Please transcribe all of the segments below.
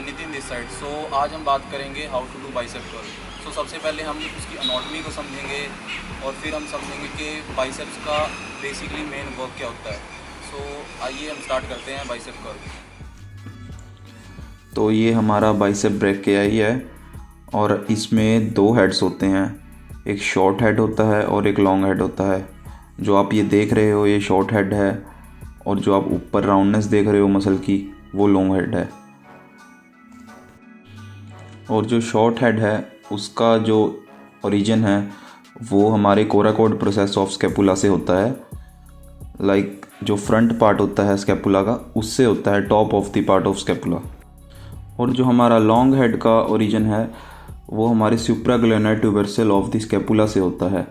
Nitin this side. सो आज हम बात करेंगे how to do bicep curl. So सबसे पहले हम उसकी अनॉटमी को समझेंगे और फिर हम समझेंगे कि बाइसेप्स का बेसिकली मेन वर्क क्या होता है। सो आइए हम स्टार्ट करते हैं बाइसेप कर्ल। तो ये हमारा बाइसेप ब्रैकियाई है और इसमें दो हेड्स होते हैं, एक शॉर्ट हेड होता है और एक लॉन्ग हेड होता है। जो आप ये देख रहे हो ये शॉर्ट हेड है और जो आप ऊपर राउंडनेस देख रहे हो मसल की वो लॉन्ग हेड है। और जो शॉर्ट हेड है उसका जो ओरिजिन है वो हमारे कोराकोड प्रोसेस ऑफ स्कैपुला से होता है। लाइक जो फ्रंट पार्ट होता है स्कैपुला का उससे होता है, top of the part of scapula. और जो हमारा लॉन्ग हेड का ओरिजिन है वो हमारे सुप्राग्लेनर ट्यूबरसल ऑफ द स्कैपुला से होता है।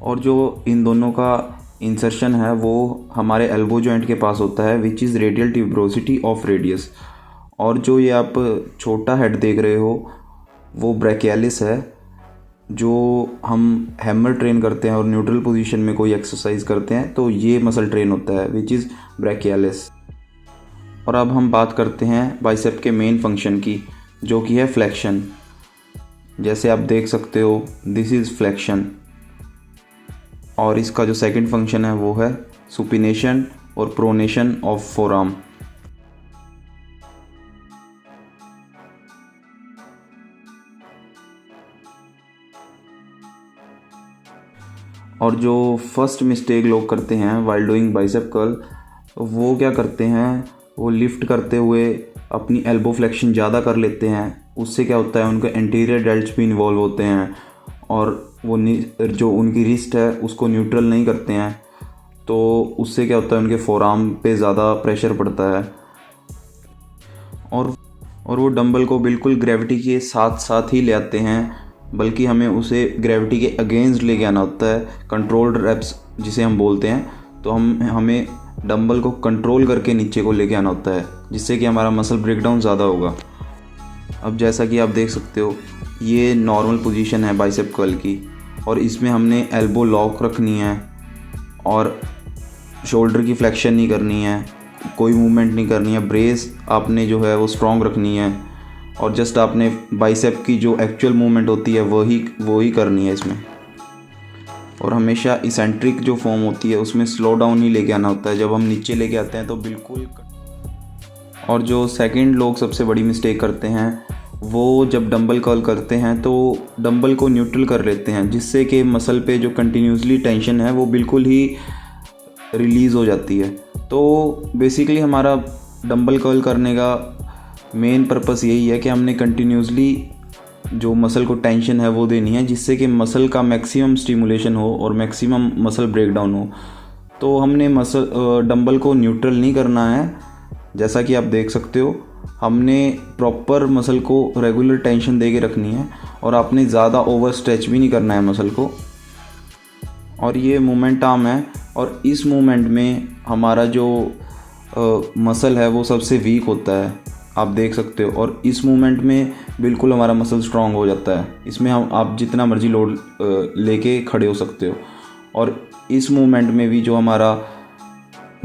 और जो इन दोनों का इंसर्शन है वो हमारे एल्बो जॉइंट के पास होता है, which is radial tuberosity of radius. और जो ये आप छोटा हेड देख रहे हो वो ब्रैकियालिस है। जो हम हैमर ट्रेन करते हैं और न्यूट्रल पोजीशन में कोई एक्सरसाइज करते हैं तो ये मसल ट्रेन होता है, विच इज़ ब्रैकियालिस। और अब हम बात करते हैं बाइसेप के मेन फंक्शन की, जो कि है फ्लेक्शन। जैसे आप देख सकते हो दिस इज़ फ्लेक्शन। और इसका जो सेकंड फंक्शन है वो है सुपिनेशन और प्रोनेशन ऑफ फोरआर्म। और जो फर्स्ट मिस्टेक लोग करते हैं वाइल डूइंग बाइसेप कर्ल, वो क्या करते हैं, वो लिफ्ट करते हुए अपनी एल्बो फ्लेक्शन ज़्यादा कर लेते हैं। उससे क्या होता है उनके एंटीरियर डेल्ट्स भी इन्वॉल्व होते हैं और वो जो उनकी रिस्ट है उसको न्यूट्रल नहीं करते हैं, तो उससे क्या होता है उनके फोरआर्म पे ज़्यादा प्रेशर पड़ता है। और वो डंबल को बिल्कुल ग्रेविटी के साथ साथ ही ले आते हैं, बल्कि हमें उसे ग्रेविटी के अगेंस्ट लेके आना होता है, कंट्रोल्ड रेप्स जिसे हम बोलते हैं। तो हमें डंबल को कंट्रोल करके नीचे को लेके आना होता है, जिससे कि हमारा मसल ब्रेकडाउन ज़्यादा होगा। अब जैसा कि आप देख सकते हो ये नॉर्मल पोजीशन है बाइसेप कर्ल की, और इसमें हमने एल्बो लॉक रखनी है और शोल्डर की फ्लेक्शन नहीं करनी है, कोई मूवमेंट नहीं करनी है। ब्रेस आपने जो है वो स्ट्रॉन्ग रखनी है और जस्ट आपने बाइसेप की जो एक्चुअल मूवमेंट होती है वही करनी है इसमें। और हमेशा इसेंट्रिक जो फॉर्म होती है उसमें स्लो डाउन ही लेके आना होता है। जब हम नीचे लेके आते हैं तो बिल्कुल। और जो सेकंड लोग सबसे बड़ी मिस्टेक करते हैं वो जब डंबल कर्ल करते हैं तो डंबल को न्यूट्रल कर लेते हैं, जिससे कि मसल पे जो कंटिन्यूसली टेंशन है वो बिल्कुल ही रिलीज़ हो जाती है। तो बेसिकली हमारा डंबल कर्ल करने का मेन पर्पस यही है कि हमने कंटिन्यूसली जो मसल को टेंशन है वो देनी है, जिससे कि मसल का मैक्सिमम स्टिमुलेशन हो और मैक्सिमम मसल ब्रेकडाउन हो। तो हमने डंबल को न्यूट्रल नहीं करना है। जैसा कि आप देख सकते हो हमने प्रॉपर मसल को रेगुलर टेंशन दे के रखनी है और आपने ज़्यादा ओवर स्ट्रेच भी नहीं करना है मसल को। और ये मूवमेंट आर्म है और इस मूवमेंट में हमारा जो मसल है वो सबसे वीक होता है, आप देख सकते हो। और इस मूवमेंट में बिल्कुल हमारा मसल स्ट्रांग हो जाता है। इसमें आप जितना मर्जी लोड लेके खड़े हो सकते हो। और इस मूवमेंट में भी जो हमारा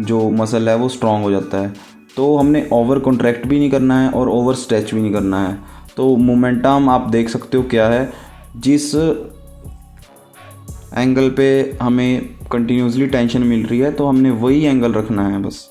जो मसल है वो स्ट्रांग हो जाता है। तो हमने ओवर कॉन्ट्रैक्ट भी नहीं करना है और ओवर स्ट्रेच भी नहीं करना है। तो मोमेंटम आप देख सकते हो क्या है, जिस एंगल पे हमें कंटिन्यूसली टेंशन मिल रही है तो हमने वही एंगल रखना है बस।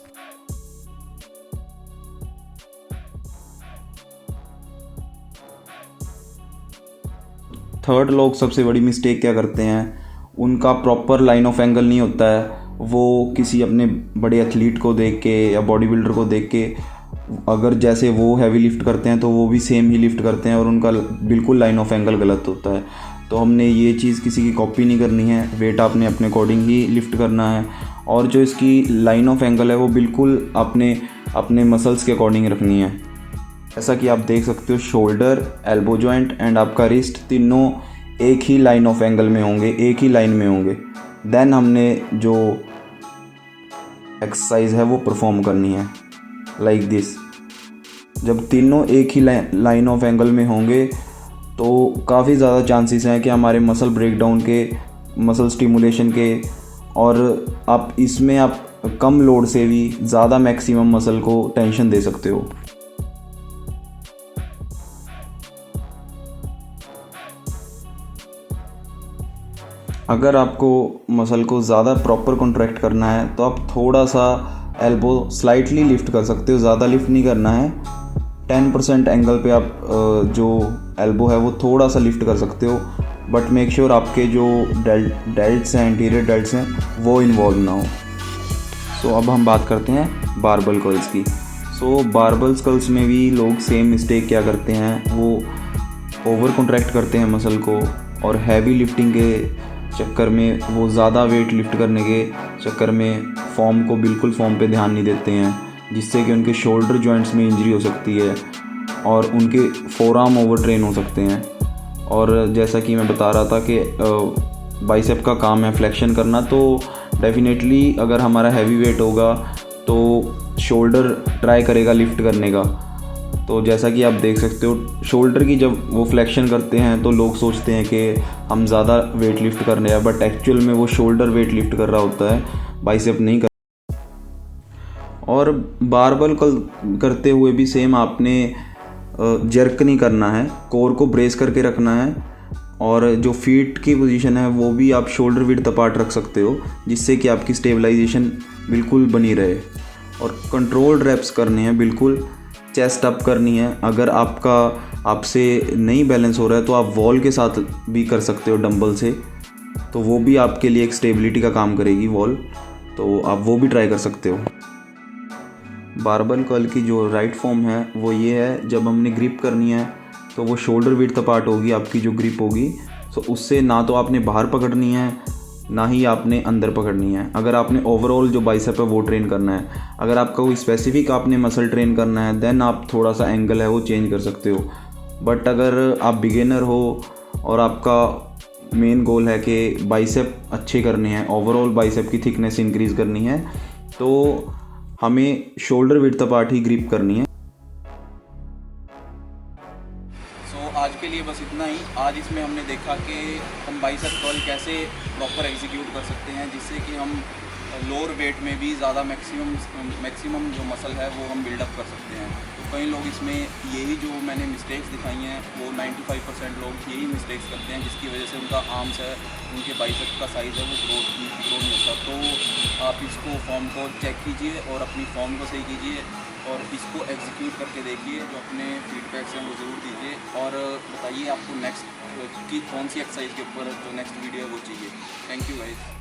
थर्ड लोग सबसे बड़ी मिस्टेक क्या करते हैं, उनका प्रॉपर लाइन ऑफ एंगल नहीं होता है। वो किसी अपने बड़े एथलीट को देख के या बॉडी बिल्डर को देख के अगर जैसे वो हैवी लिफ्ट करते हैं तो वो भी सेम ही लिफ्ट करते हैं और उनका बिल्कुल लाइन ऑफ एंगल गलत होता है। तो हमने ये चीज़ किसी की कॉपी नहीं करनी है, वेट आपने अपने अकॉर्डिंग ही लिफ्ट करना है। और जो इसकी लाइन ऑफ एंगल है वो बिल्कुल अपने मसल्स के अकॉर्डिंग रखनी है। जैसा कि आप देख सकते हो शोल्डर, एल्बो जॉइंट एंड आपका रिस्ट तीनों एक ही लाइन ऑफ एंगल में होंगे, एक ही लाइन में होंगे। देन हमने जो एक्सरसाइज है वो परफॉर्म करनी है लाइक दिस। जब तीनों एक ही लाइन ऑफ एंगल में होंगे तो काफ़ी ज़्यादा चांसेस हैं कि हमारे मसल ब्रेकडाउन के, मसल स्टिमुलेशन के, और आप इसमें आप कम लोड से भी ज़्यादा मैक्सिमम मसल को टेंशन दे सकते हो। अगर आपको मसल को ज़्यादा प्रॉपर कॉन्ट्रैक्ट करना है तो आप थोड़ा सा एल्बो स्लाइटली लिफ्ट कर सकते हो, ज़्यादा लिफ्ट नहीं करना है। 10% एंगल पे आप जो एल्बो है वो थोड़ा सा लिफ्ट कर सकते हो, बट मेक श्योर आपके जो डेल्ट्स हैं, एंटीरियर डेल्ट्स हैं, वो इन्वॉल्व ना हो। सो अब हम बात करते हैं बारबल कर्ल्स की। सो बारबल कर्ल्स में भी लोग सेम मिस्टेक क्या करते हैं, वो ओवर कॉन्ट्रैक्ट करते हैं मसल को, और हैवी लिफ्टिंग के चक्कर में वो ज़्यादा वेट लिफ्ट करने के चक्कर में फॉर्म को बिल्कुल फॉर्म पे ध्यान नहीं देते हैं, जिससे कि उनके शोल्डर जॉइंट्स में इंजरी हो सकती है और उनके फोरआर्म ओवर ट्रेन हो सकते हैं। और जैसा कि मैं बता रहा था कि बाइसेप का काम है फ्लेक्शन करना, तो डेफिनेटली अगर हमारा हैवी वेट होगा तो शोल्डर ट्राई करेगा लिफ्ट करने का। तो जैसा कि आप देख सकते हो, शोल्डर की जब वो फ्लेक्शन करते हैं तो लोग सोचते हैं कि हम ज़्यादा वेट लिफ्ट कर रहे हैं, बट एक्चुअल में वो शोल्डर वेट लिफ्ट कर रहा होता है, बाइसेप नहीं कर। और बारबल करते हुए भी सेम आपने जर्क नहीं करना है, कोर को ब्रेस करके रखना है, और जो फीट की पोजीशन है वो भी आप शोल्डर विड्थ अपार्ट रख सकते हो, जिससे कि आपकी स्टेबलाइजेशन बिल्कुल बनी रहे। और कंट्रोल्ड रैप्स करने हैं, बिल्कुल चेस्ट अप करनी है। अगर आपसे नहीं बैलेंस हो रहा है तो आप वॉल के साथ भी कर सकते हो डंबल से, तो वो भी आपके लिए एक स्टेबिलिटी का काम करेगी वॉल, तो आप वो भी ट्राई कर सकते हो। बारबल कर्ल की जो राइट फॉर्म है वो ये है, जब हमने ग्रिप करनी है तो वो शोल्डर विड्थ अपार्ट होगी आपकी जो ग्रिप होगी, तो उससे ना तो आपने बाहर पकड़नी है ना ही आपने अंदर पकड़नी है। अगर आपने ओवरऑल जो बाइसेप है वो ट्रेन करना है, अगर आपका कोई स्पेसिफिक आपने मसल ट्रेन करना है, देन आप थोड़ा सा एंगल है वो चेंज कर सकते हो। बट अगर आप बिगिनर हो और आपका मेन गोल है कि बाइसेप अच्छे करने हैं, ओवरऑल बाइसेप की थिकनेस इंक्रीज़ करनी है, तो हमें शोल्डर विड्थ अपार्ट ही ग्रिप करनी है। आज के लिए बस इतना ही। आज इसमें हमने देखा कि हम बाइसेप कर्ल कैसे प्रॉपर एग्जीक्यूट कर सकते हैं, जिससे कि हम लोअर वेट में भी ज़्यादा मैक्सिमम जो मसल है वो हम बिल्डअप कर सकते हैं। तो कई लोग इसमें यही जो मैंने मिस्टेक्स दिखाई हैं वो 95% लोग यही मिस्टेक्स करते हैं, जिसकी वजह से उनका आर्म्स है, उनके बाइसेप का साइज़ है वो ग्रो नहीं होता। तो आप इसको फॉर्म को चेक कीजिए और अपनी फॉर्म को सही कीजिए और इसको एग्जीक्यूट करके देखिए। जो अपने फीडबैक्स हैं वो ज़रूर दीजिए और बताइए आपको नेक्स्ट की कौन सी एक्सरसाइज के ऊपर जो नेक्स्ट वीडियो है वो चाहिए। Thank you guys.